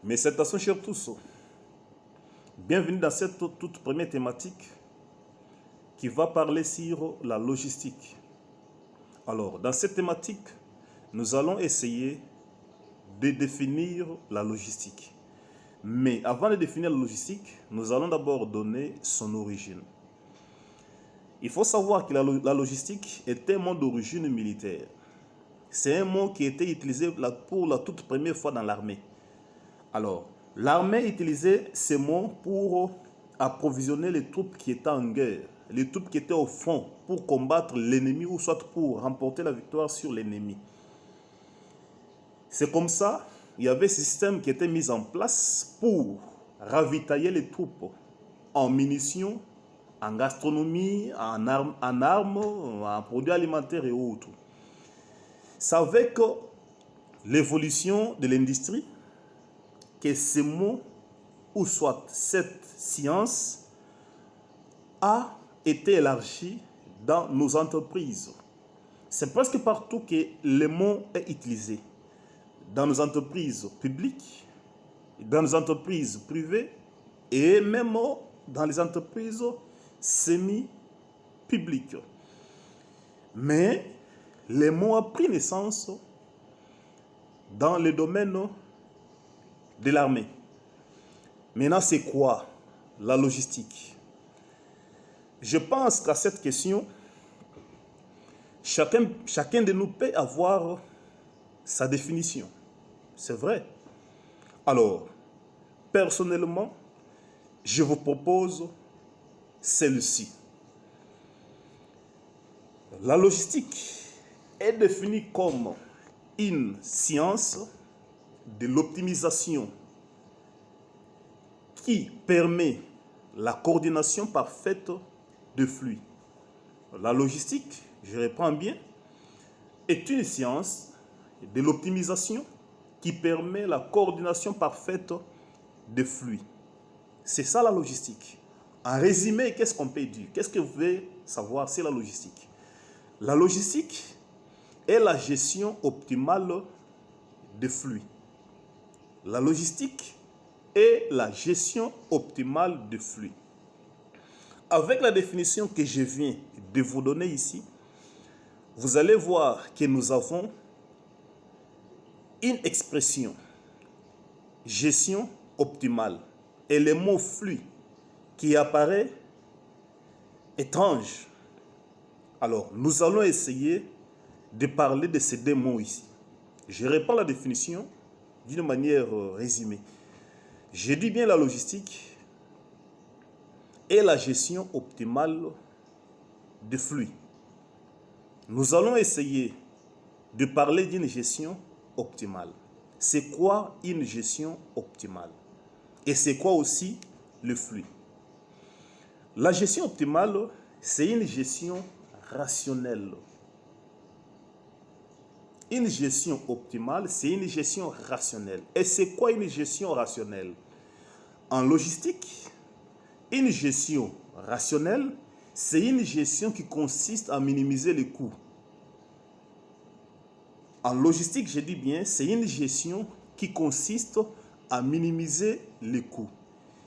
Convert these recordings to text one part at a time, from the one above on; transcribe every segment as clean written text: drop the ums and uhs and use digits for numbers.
Mes salutations chers tous, bienvenue dans cette toute première thématique qui va parler sur la logistique. Alors, dans cette thématique, nous allons essayer de définir la logistique. Mais avant de définir la logistique, nous allons d'abord donner son origine. Il faut savoir que la logistique est un mot d'origine militaire. C'est un mot qui a été utilisé pour la toute première fois dans l'armée. Alors, l'armée utilisait ce mot pour approvisionner les troupes qui étaient en guerre, les troupes qui étaient au front pour combattre l'ennemi ou soit pour remporter la victoire sur l'ennemi. C'est comme ça, il y avait ce système qui était mis en place pour ravitailler les troupes en munitions, en gastronomie, en armes, en produits alimentaires et autres. C'est avec l'évolution de l'industrie que ce mot, ou soit cette science, a été élargi dans nos entreprises. C'est presque partout que le mot est utilisé. Dans nos entreprises publiques, dans nos entreprises privées et même dans les entreprises semi-publiques. Mais le mot a pris naissance dans le domaine de l'armée. Maintenant, c'est quoi la logistique? Je pense qu'à cette question, chacun de nous peut avoir sa définition. C'est vrai. Alors, personnellement, je vous propose celle-ci. La logistique est définie comme une science de l'optimisation qui permet la coordination parfaite de flux. La logistique, je reprends bien, est une science de l'optimisation qui permet la coordination parfaite de flux. C'est ça la logistique. En résumé, qu'est-ce qu'on peut dire? Qu'est-ce que vous voulez savoir? C'est la logistique. La logistique est la gestion optimale de flux. La logistique est la gestion optimale de flux. Avec la définition que je viens de vous donner ici, vous allez voir que nous avons une expression, gestion optimale, et le mot flux qui apparaît étrange. Alors, nous allons essayer de parler de ces deux mots ici. Je reprends la définition d'une manière résumée. Je dis bien la logistique et la gestion optimale de flux. Nous allons essayer de parler d'une gestion optimale. C'est quoi une gestion optimale? Et c'est quoi aussi le flux? La gestion optimale, c'est une gestion rationnelle. Une gestion optimale, c'est une gestion rationnelle. Et c'est quoi une gestion rationnelle? En logistique, une gestion rationnelle, c'est une gestion qui consiste à minimiser les coûts. En logistique, je dis bien, c'est une gestion qui consiste à minimiser les coûts.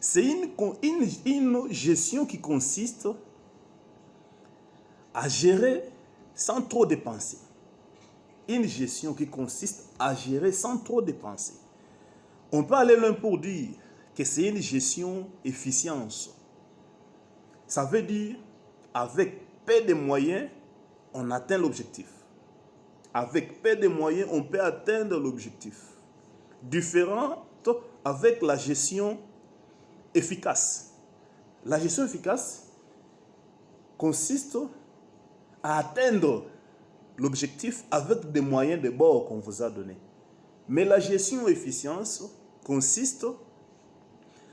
C'est une gestion qui consiste à gérer sans trop dépenser. Une gestion qui consiste à gérer sans trop dépenser. On peut aller loin pour dire que c'est une gestion efficience. Ça veut dire, avec peu de moyens, on atteint l'objectif. Avec peu de moyens, on peut atteindre l'objectif. Différente avec la gestion efficace. La gestion efficace consiste à atteindre l'objectif avec des moyens de bord qu'on vous a donnés. Mais la gestion efficience consiste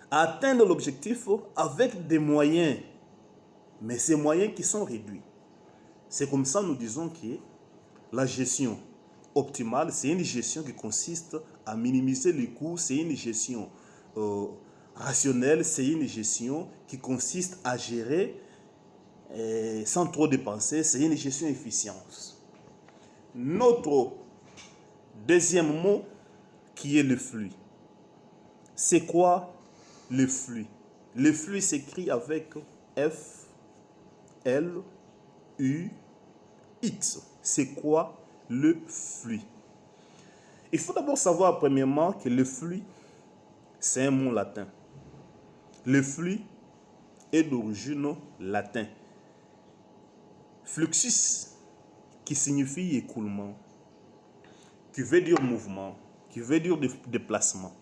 à atteindre l'objectif avec des moyens, mais ces moyens qui sont réduits. C'est comme ça que nous disons que la gestion optimale, c'est une gestion qui consiste à minimiser les coûts, c'est une gestion rationnelle, c'est une gestion qui consiste à gérer sans trop dépenser, c'est une gestion efficience. Notre deuxième mot qui est le flux. C'est quoi le flux? Le flux s'écrit avec F, L, U, X. C'est quoi le flux? Il faut d'abord savoir premièrement que le flux, c'est un mot latin. Le flux est d'origine latin. Fluxus, qui signifie écoulement, qui veut dire mouvement, qui veut dire déplacement.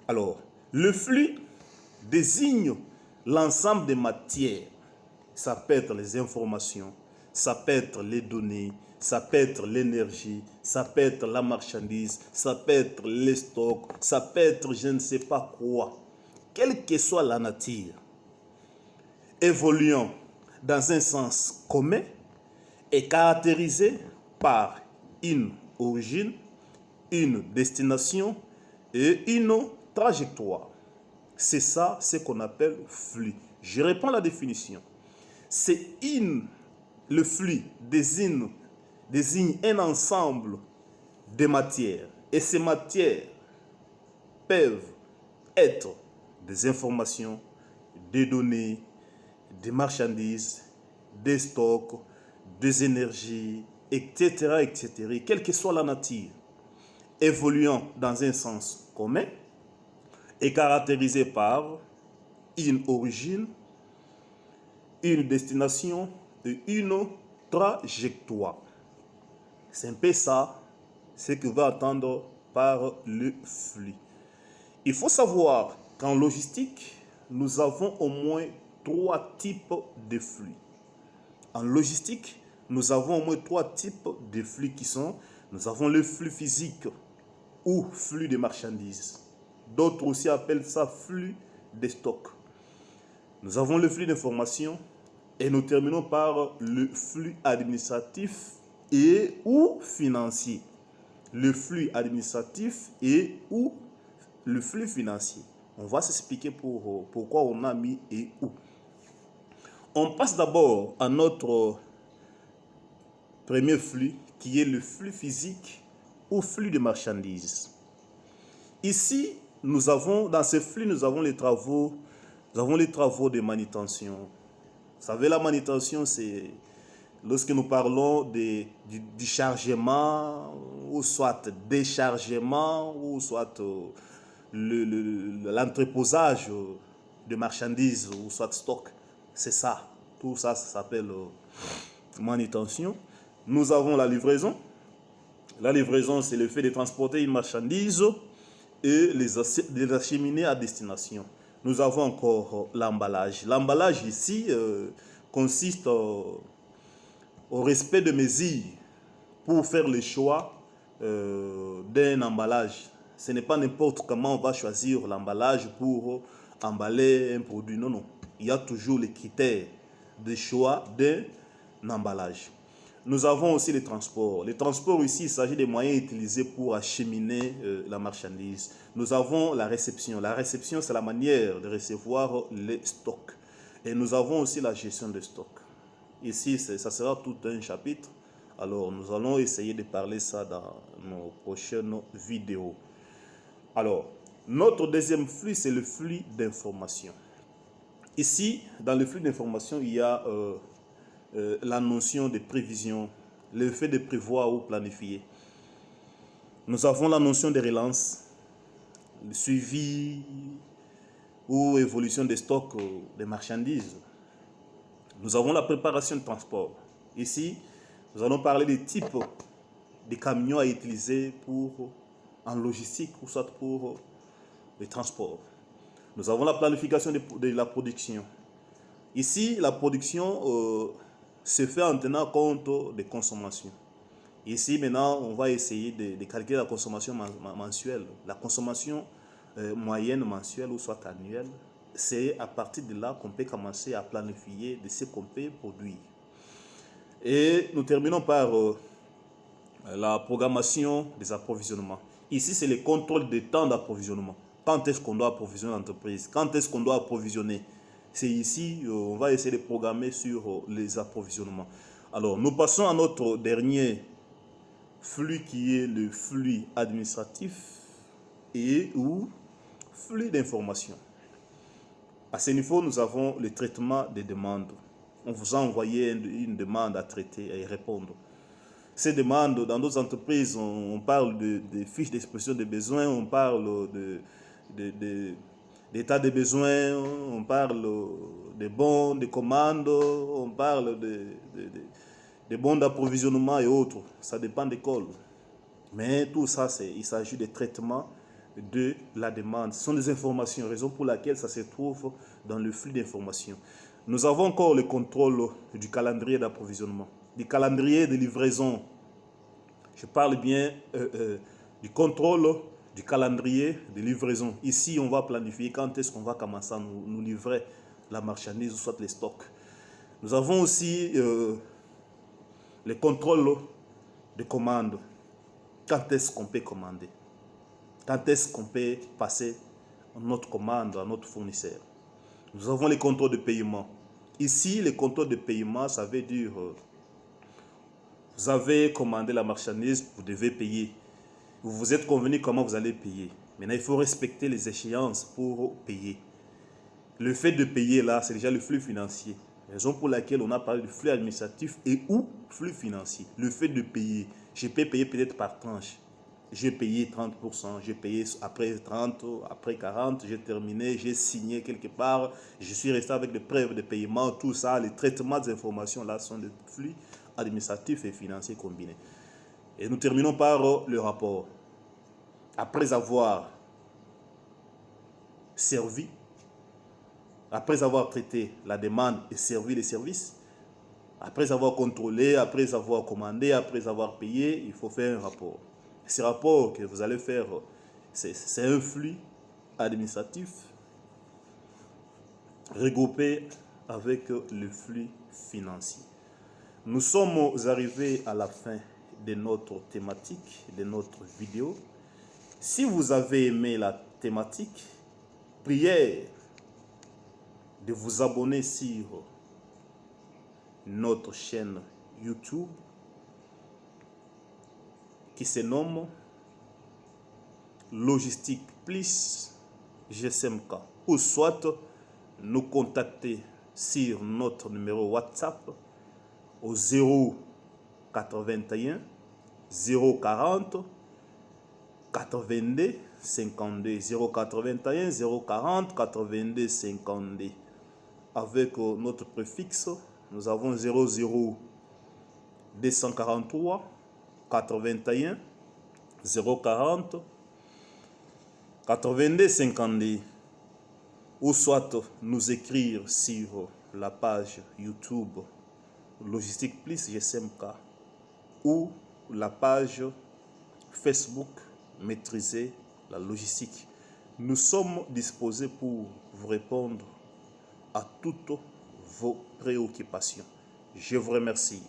Alors, le flux désigne l'ensemble des matières. Ça peut être les informations, ça peut être les données, ça peut être l'énergie, ça peut être la marchandise, ça peut être les stocks, ça peut être je ne sais pas quoi. Quelle que soit la nature, évoluant dans un sens commun, est caractérisé par une origine, une destination et une trajectoire. C'est ça ce qu'on appelle flux. Je reprends la définition. Le flux désigne un ensemble de matières. Et ces matières peuvent être des informations, des données, des marchandises, des stocks, des énergies, etc., etc., quelle que soit la nature, évoluant dans un sens commun, est caractérisé par une origine, une destination et une trajectoire. C'est un peu ça, ce que va attendre par le flux. Il faut savoir qu'en logistique, nous avons au moins 3 types de flux. En logistique, nous avons au moins 3 types de flux qui sont, nous avons le flux physique ou flux de marchandises. D'autres aussi appellent ça flux de stock. Nous avons le flux d'information et nous terminons par le flux administratif et ou financier. Le flux administratif et ou le flux financier. On va s'expliquer pourquoi on a mis et où. On passe d'abord à notre premier flux qui est le flux physique ou flux de marchandises. Ici, dans ce flux, nous avons les travaux de manutention. Vous savez, la manutention, c'est lorsque nous parlons du chargement, ou soit déchargement, ou soit l'entreposage de marchandises, ou soit stock. C'est ça. Tout ça, ça s'appelle manutention. Nous avons la livraison. La livraison, c'est le fait de transporter une marchandise et les acheminer à destination. Nous avons encore l'emballage. L'emballage ici consiste au respect de mesures pour faire le choix d'un emballage. Ce n'est pas n'importe comment on va choisir l'emballage pour emballer un produit. Non, non. Il y a toujours les critères de choix d'un emballage. Nous avons aussi les transports. Les transports ici, il s'agit des moyens utilisés pour acheminer la marchandise. Nous avons la réception. La réception, c'est la manière de recevoir les stocks. Et nous avons aussi la gestion des stocks. Ici, ça sera tout un chapitre. Alors, nous allons essayer de parler ça dans nos prochaines vidéos. Alors, notre deuxième flux, c'est le flux d'information. Ici, dans le flux d'information, il y a la notion de prévision, le fait de prévoir ou planifier. Nous avons la notion de relance, le suivi ou évolution des stocks des marchandises. Nous avons la préparation de transport. Ici, nous allons parler des types de camions à utiliser en logistique ou soit pour le transport. Nous avons la planification de la production. Ici, la production se fait en tenant compte des consommations. Ici, maintenant, on va essayer de calculer la consommation mensuelle. La consommation moyenne mensuelle ou soit annuelle, c'est à partir de là qu'on peut commencer à planifier de ce qu'on peut produire. Et nous terminons par la programmation des approvisionnements. Ici, c'est le contrôle des temps d'approvisionnement. Quand est-ce qu'on doit approvisionner l'entreprise? Quand est-ce qu'on doit approvisionner? C'est ici, on va essayer de programmer sur les approvisionnements. Alors, nous passons à notre dernier flux qui est le flux administratif et ou flux d'informations. À ce niveau, nous avons le traitement des demandes. On vous a envoyé une demande à traiter et y répondre. Ces demandes, dans d'autres entreprises, on parle de fiches d'expression des besoins, on parle d'état des besoins, on parle de bons, de commandes, on parle de bons d'approvisionnement et autres. Ça dépend des écoles. Mais tout ça, il s'agit de traitement de la demande. Ce sont des informations, raison pour laquelle ça se trouve dans le flux d'informations. Nous avons encore le contrôle du calendrier d'approvisionnement, du calendrier de livraison. Je parle bien du contrôle du calendrier de livraison. Ici, on va planifier quand est-ce qu'on va commencer à nous livrer la marchandise ou soit les stocks. Nous avons aussi le contrôle de commande. Quand est-ce qu'on peut commander? Quand est-ce qu'on peut passer notre commande à notre fournisseur? Nous avons les contrôles de paiement. Ici, les contrôles de paiement, ça veut dire vous avez commandé la marchandise, vous devez payer. Vous vous êtes convenu comment vous allez payer. Maintenant, il faut respecter les échéances pour payer. Le fait de payer là, c'est déjà le flux financier. Raison pour laquelle on a parlé de flux administratif et ou flux financier. Le fait de payer. Je peux payer peut-être par tranche. J'ai payé 30%, j'ai payé après 30, après 40, j'ai terminé, j'ai signé quelque part, je suis resté avec des preuves de paiement, tout ça, les traitements des informations là sont des flux administratifs et financiers combinés. Et nous terminons par le rapport. Après avoir servi, après avoir traité la demande et servi les services, après avoir contrôlé, après avoir commandé, après avoir payé, il faut faire un rapport. Ce rapport que vous allez faire, c'est un flux administratif regroupé avec le flux financier. Nous sommes arrivés à la fin de notre thématique, de notre vidéo. Si vous avez aimé la thématique, priez de vous abonner sur notre chaîne YouTube qui se nomme Logistique Plus GSMK, ou soit nous contacter sur notre numéro WhatsApp au 081 040 82 52 081 040 82 52. Avec notre préfixe, nous avons 00 243 81 040 82 52, ou soit nous écrire sur la page YouTube Logistique Plus GSMK ou la page Facebook Maîtriser la logistique. Nous sommes disposés pour vous répondre à toutes vos préoccupations. Je vous remercie.